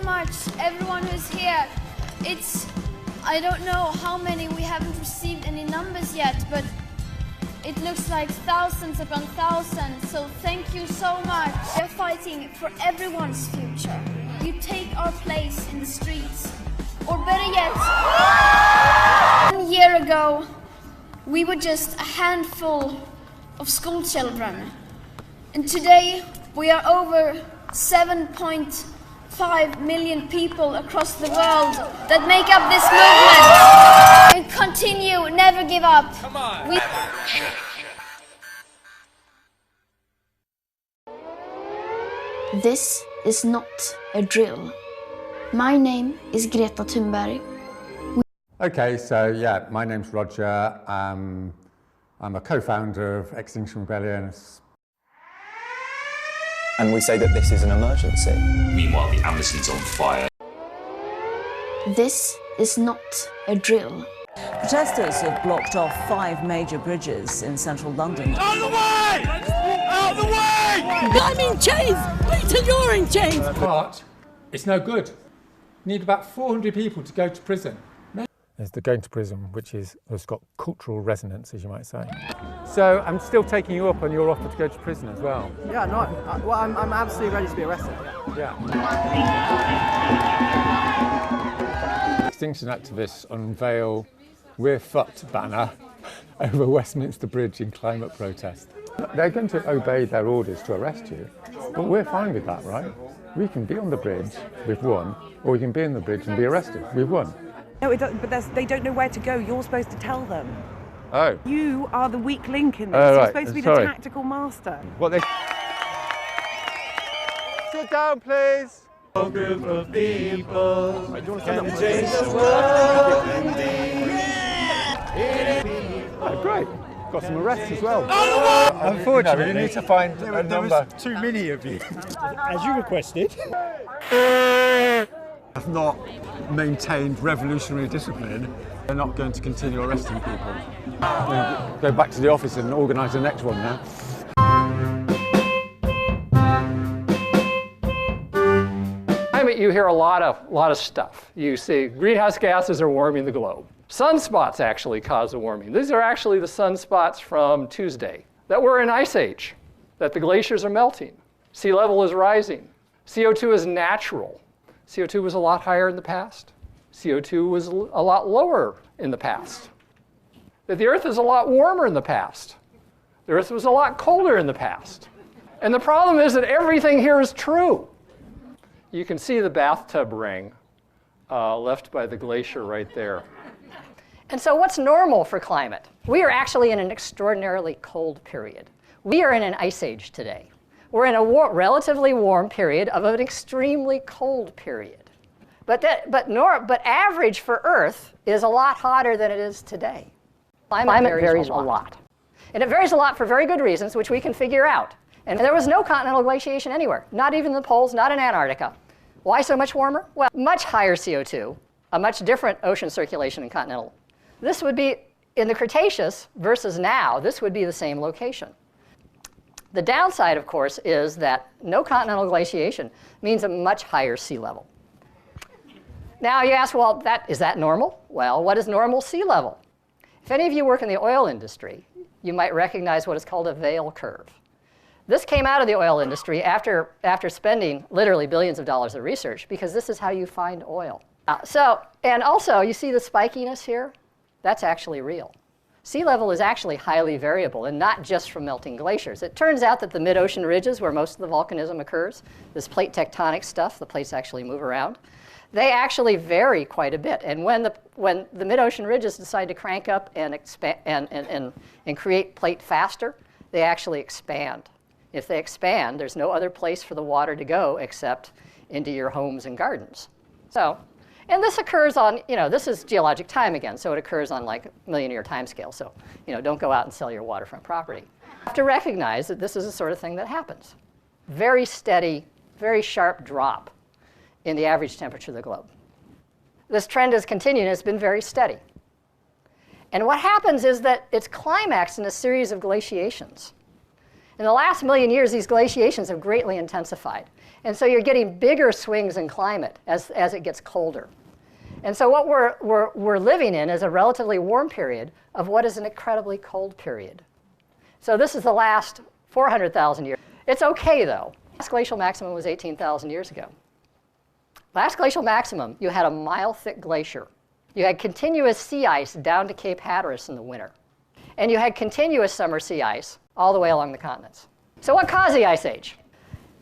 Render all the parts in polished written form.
much, everyone who's here. I don't know how many, we haven't received any numbers yet, but it looks like thousands upon thousands, so thank you so much. We're fighting for everyone's future. You take our place in the streets. Or better yet, 1 year ago, we were just a handful of school children. And today, we are over 7.5 million people across the world that make up this movement. And continue, never give up. Come on. This is not a drill. My name is Greta Thunberg. Okay, so yeah, my name's Roger. I'm a co-founder of Extinction Rebellion. And we say that this is an emergency. Meanwhile, the Amazon's on fire. This is not a drill. Protesters have blocked off 5 major bridges in central London. Out of the way! Out of the way! I'm in chains! Wait till you're in chains! But it's no good. You need about 400 people to go to prison. There's the going to prison, which has got cultural resonance, as you might say. So I'm still taking you up on your offer to go to prison as well. Yeah, no, well, I'm absolutely ready to be arrested. Yeah. Extinction activists unveil "We're fucked" banner over Westminster Bridge in climate protest. They're going to obey their orders to arrest you, but we're fine with that, right? We can be on the bridge, we've won, or we can be on the bridge and be arrested, we've won. No, but they don't know where to go. You're supposed to tell them. Oh. You are the weak link in this. Oh, right. You're supposed to be the tactical master. What they... Sit down, please. A group of people can change the world. Oh, great. Got some arrests as well. Unfortunately, you need to find a there number. was too many of you, as you requested. Have not maintained revolutionary discipline. They're not going to continue arresting people. Go back to the office and organise the next one now. You hear a lot of stuff. You see greenhouse gases are warming the globe. Sunspots actually cause the warming. These are actually the sunspots from Tuesday, that we're in ice age, that the glaciers are melting, sea level is rising, CO2 is natural. CO2 was a lot higher in the past. CO2 was a lot lower in the past. That the Earth is a lot warmer in the past. The Earth was a lot colder in the past. And the problem is that everything here is true. You can see the bathtub ring left by the glacier right there. And so what's normal for climate? We are actually in an extraordinarily cold period. We are in an ice age today. We're in a relatively warm period of an extremely cold period. But average for Earth is a lot hotter than it is today. Climate varies a lot. And it varies a lot for very good reasons, which we can figure out. And there was no continental glaciation anywhere, not even in the poles, not in Antarctica. Why so much warmer? Well, much higher CO2, a much different ocean circulation in continental. This would be, in the Cretaceous versus now, this would be the same location. The downside, of course, is that no continental glaciation means a much higher sea level. Now you ask, well, is that normal? Well, what is normal sea level? If any of you work in the oil industry, you might recognize what is called a Vail curve. This came out of the oil industry after spending literally billions of dollars of research, because this is how you find oil. And also, you see the spikiness here? That's actually real. Sea level is actually highly variable, and not just from melting glaciers. It turns out that the mid-ocean ridges, where most of the volcanism occurs, this plate tectonic stuff, the plates actually move around, they actually vary quite a bit. And when the mid-ocean ridges decide to crank up and expand and create plate faster, they actually expand. If they expand, there's no other place for the water to go except into your homes and gardens. And this occurs on, this is geologic time again, so it occurs on like a million-year time scale. So, don't go out and sell your waterfront property. You have to recognize that this is the sort of thing that happens. Very steady, very sharp drop in the average temperature of the globe. This trend has continued and it's been very steady. And what happens is that it's climaxed in a series of glaciations. In the last million years, these glaciations have greatly intensified. And so you're getting bigger swings in climate as it gets colder. And so what we're living in is a relatively warm period of what is an incredibly cold period. So this is the last 400,000 years. It's okay, though. Last glacial maximum was 18,000 years ago. Last glacial maximum, you had a mile-thick glacier. You had continuous sea ice down to Cape Hatteras in the winter. And you had continuous summer sea ice all the way along the continents. So what caused the Ice Age?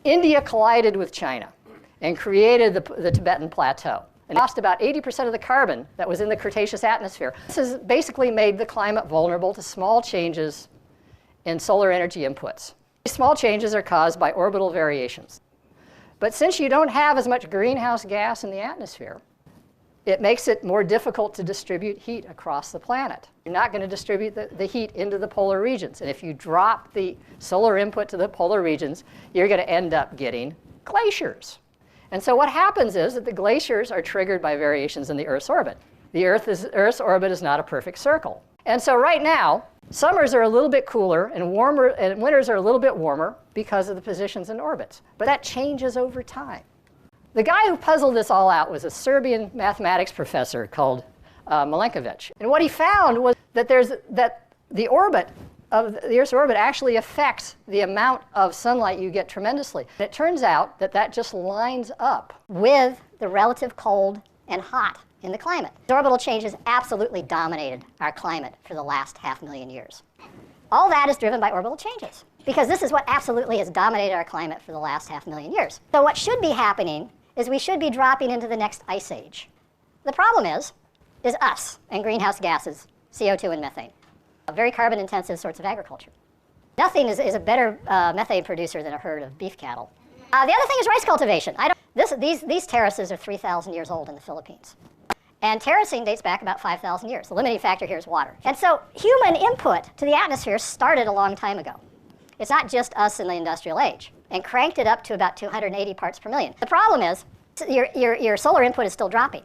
India collided with China and created the Tibetan Plateau. And lost about 80% of the carbon that was in the Cretaceous atmosphere. This has basically made the climate vulnerable to small changes in solar energy inputs. These small changes are caused by orbital variations. But since you don't have as much greenhouse gas in the atmosphere, it makes it more difficult to distribute heat across the planet. You're not going to distribute the heat into the polar regions. And if you drop the solar input to the polar regions, you're going to end up getting glaciers. And so what happens is that the glaciers are triggered by variations in the Earth's orbit. The Earth's orbit is not a perfect circle. And so right now, summers are a little bit cooler and warmer, and winters are a little bit warmer because of the positions in orbits. But that changes over time. The guy who puzzled this all out was a Serbian mathematics professor called Milenkovic. And what he found was that the orbit of the Earth's orbit actually affects the amount of sunlight you get tremendously. And it turns out that that just lines up with the relative cold and hot in the climate. Orbital changes absolutely dominated our climate for the last 500,000 years. All that is driven by orbital changes, because this is what absolutely has dominated our climate for the last 500,000 years. So what should be happening is we should be dropping into the next ice age. The problem is us and greenhouse gases, CO2 and methane. Very carbon-intensive sorts of agriculture. Nothing is a better methane producer than a herd of beef cattle. The other thing is rice cultivation. These terraces are 3,000 years old in the Philippines. And terracing dates back about 5,000 years. The limiting factor here is water. And so human input to the atmosphere started a long time ago. It's not just us in the industrial age, and cranked it up to about 280 parts per million. The problem is your solar input is still dropping.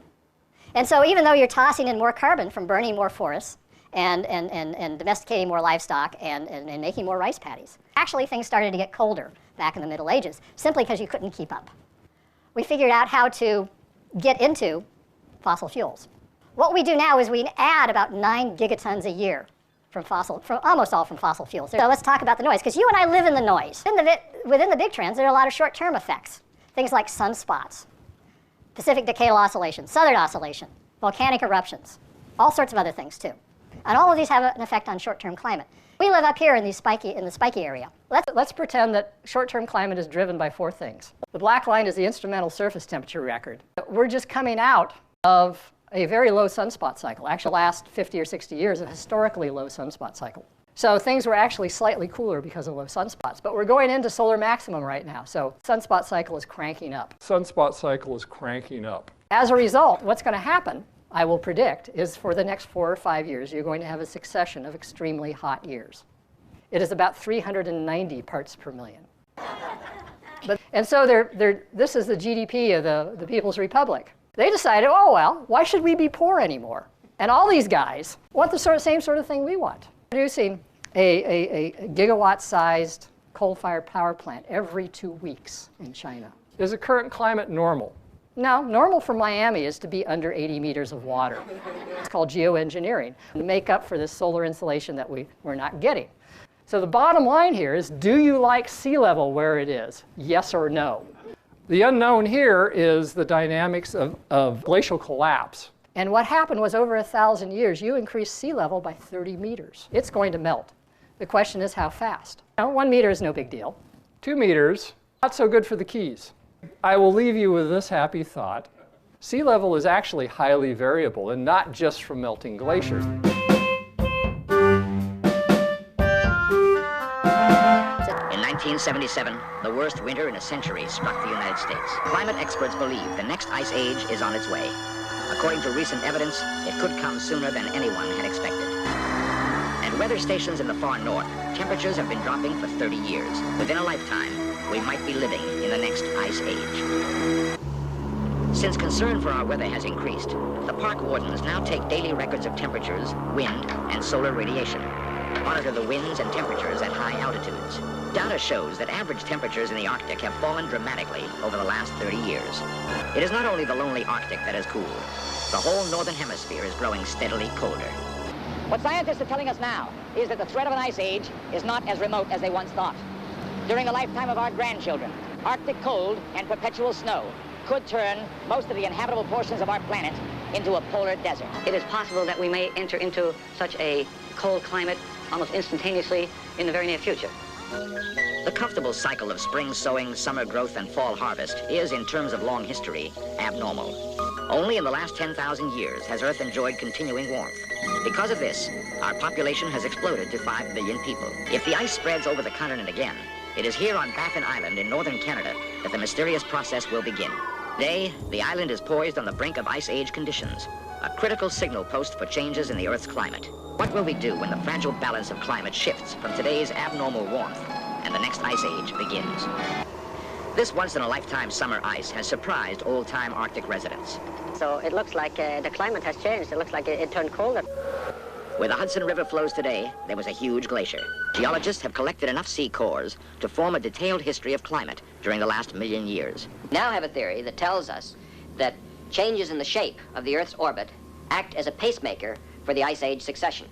And so even though you're tossing in more carbon from burning more forests, and domesticating more livestock and making more rice paddies. Actually, things started to get colder back in the Middle Ages, simply because you couldn't keep up. We figured out how to get into fossil fuels. What we do now is we add about 9 gigatons a year almost all from fossil fuels. So let's talk about the noise, because you and I live in the noise. Within the big trends, there are a lot of short-term effects. Things like sunspots, Pacific decadal oscillation, southern oscillation, volcanic eruptions, all sorts of other things too. And all of these have an effect on short-term climate. We live up here in the spiky area. Let's pretend that short-term climate is driven by 4 things. The black line is the instrumental surface temperature record. We're just coming out of a very low sunspot cycle. Actually, the last 50 or 60 years, a historically low sunspot cycle. So things were actually slightly cooler because of low sunspots. But we're going into solar maximum right now. So sunspot cycle is cranking up. Sunspot cycle is cranking up. As a result, what's going to happen, I will predict, is for the next 4 or 5 years, you're going to have a succession of extremely hot years. It is about 390 parts per million. And so this is the GDP of the People's Republic. They decided, oh, well, why should we be poor anymore? And all these guys want the same sort of thing we want. Producing a gigawatt-sized coal-fired power plant every 2 weeks in China. Is the current climate normal? No, normal for Miami is to be under 80 meters of water. It's called geoengineering, to make up for this solar insulation that we're not getting. So the bottom line here is, do you like sea level where it is? Yes or no? The unknown here is the dynamics of glacial collapse. And what happened was, over 1,000 years, you increased sea level by 30 meters. It's going to melt. The question is how fast. Now, 1 meter is no big deal. 2 meters, not so good for the Keys. I will leave you with this happy thought. Sea level is actually highly variable, and not just from melting glaciers. In 1977, the worst winter in a century struck the United States. Climate experts believe the next ice age is on its way. According to recent evidence, it could come sooner than anyone had expected. At weather stations in the far north, temperatures have been dropping for 30 years. Within a lifetime, we might be living in the next ice age. Since concern for our weather has increased, the park wardens now take daily records of temperatures, wind, and solar radiation. monitor the winds and temperatures at high altitudes. Data shows that average temperatures in the Arctic have fallen dramatically over the last 30 years. It is not only the lonely Arctic that has cooled. The whole northern hemisphere is growing steadily colder. What scientists are telling us now is that the threat of an ice age is not as remote as they once thought. During the lifetime of our grandchildren, Arctic cold and perpetual snow could turn most of the inhabitable portions of our planet into a polar desert. It is possible that we may enter into such a cold climate almost instantaneously in the very near future. The comfortable cycle of spring sowing, summer growth, and fall harvest is, in terms of long history, abnormal. Only in the last 10,000 years has Earth enjoyed continuing warmth. Because of this, our population has exploded to 5 billion people. If the ice spreads over the continent again, it is here on Baffin Island in northern Canada that the mysterious process will begin. Today, the island is poised on the brink of ice age conditions, a critical signal post for changes in the Earth's climate. What will we do when the fragile balance of climate shifts from today's abnormal warmth and the next ice age begins? This once-in-a-lifetime summer ice has surprised old-time Arctic residents. So it looks like the climate has changed. It looks like it turned colder. Where the Hudson River flows today, there was a huge glacier. Geologists have collected enough sea cores to form a detailed history of climate during the last million years. We now have a theory that tells us that changes in the shape of the Earth's orbit act as a pacemaker for the ice age succession.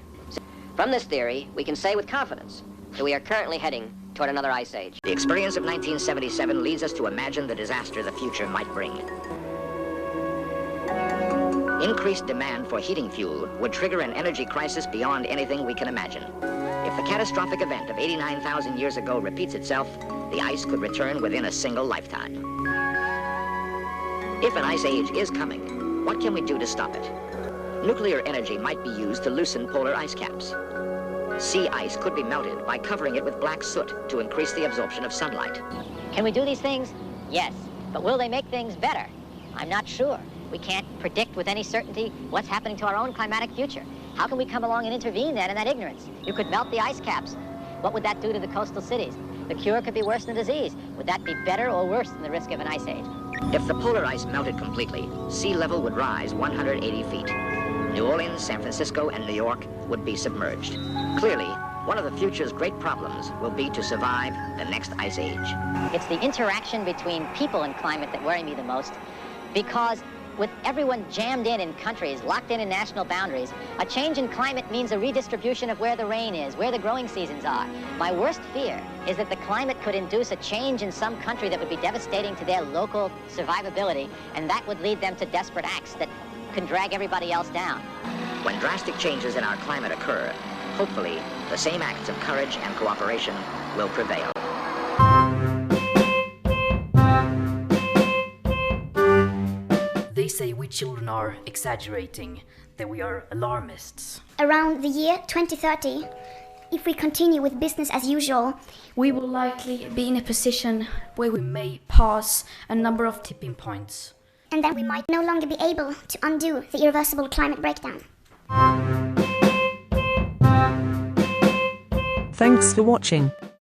From this theory, we can say with confidence that we are currently heading toward another ice age. The experience of 1977 leads us to imagine the disaster the future might bring. Increased demand for heating fuel would trigger an energy crisis beyond anything we can imagine. If the catastrophic event of 89,000 years ago repeats itself, the ice could return within a single lifetime. If an ice age is coming, what can we do to stop it? Nuclear energy might be used to loosen polar ice caps. Sea ice could be melted by covering it with black soot to increase the absorption of sunlight. Can we do these things? Yes. But will they make things better? I'm not sure. We can't predict with any certainty what's happening to our own climatic future. How can we come along and intervene then in that ignorance? You could melt the ice caps. What would that do to the coastal cities? The cure could be worse than the disease. Would that be better or worse than the risk of an ice age? If the polar ice melted completely, sea level would rise 180 feet. New Orleans, San Francisco, and New York would be submerged. Clearly, one of the future's great problems will be to survive the next ice age. It's the interaction between people and climate that worry me the most, because with everyone jammed in countries, locked in national boundaries, a change in climate means a redistribution of where the rain is, where the growing seasons are. My worst fear is that the climate could induce a change in some country that would be devastating to their local survivability, and that would lead them to desperate acts that can drag everybody else down. When drastic changes in our climate occur, hopefully, the same acts of courage and cooperation will prevail. They say we children are exaggerating, that we are alarmists. Around the year 2030, if we continue with business as usual, we will likely be in a position where we may pass a number of tipping points. And then we might no longer be able to undo the irreversible climate breakdown. Thanks for watching.